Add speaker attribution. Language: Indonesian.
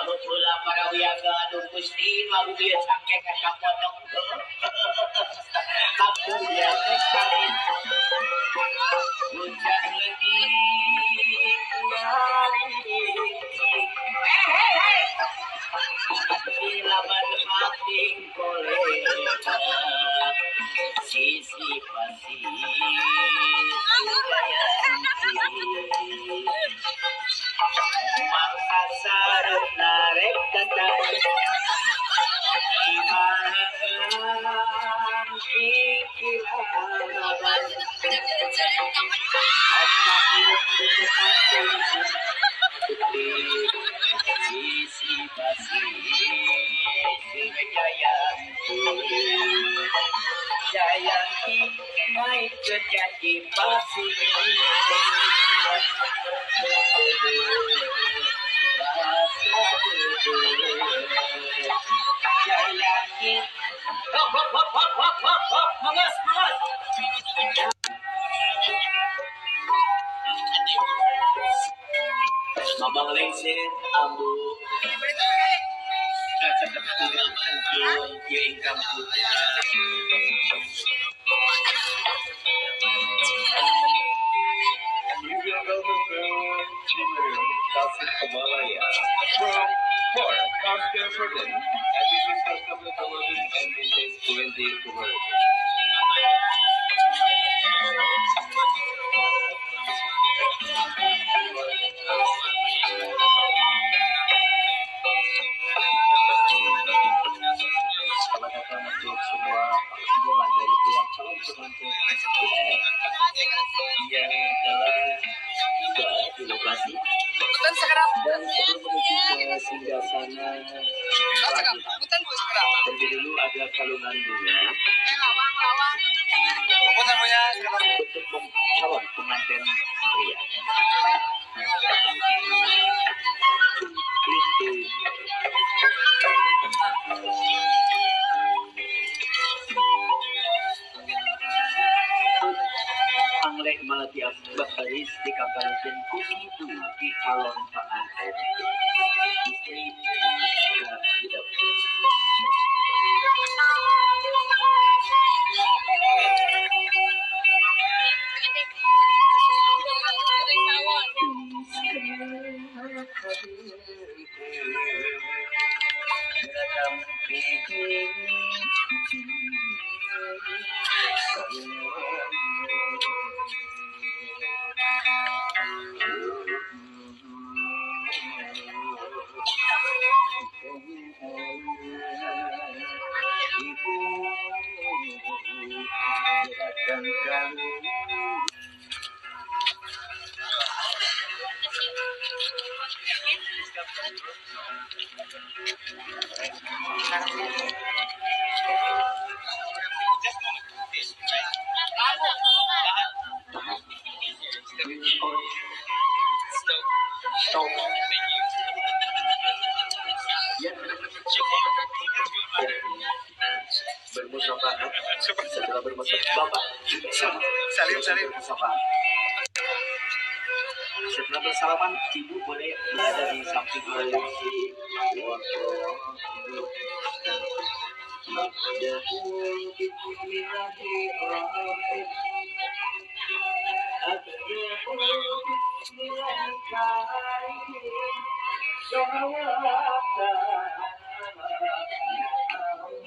Speaker 1: Hopula para wiyaga anu Gusti mabubieu sangke ka sapotong. Kapunya sekali. Hujan letih Silaban pating kolega sisi pasi mangsa sarep narek katang imangan pikiran anak itu sisi pasi Jayanti naik ke janji pasi Jayanti mangas Mabang lengser ambu untuk semua hubungan dari pihak calon pengantin yang telah tiba di lokasi dan sebelum menuju ke singgasana terlebih dulu ada kalungan bunga untuk calon pengantin pria. Anglek malatiap baharis di kabupaten Kuitu di calon pengantin istri tidak. Bermusafahat setelah bermusafahat Bapak salim setelah bersalaman ibu boleh berada di samping ayah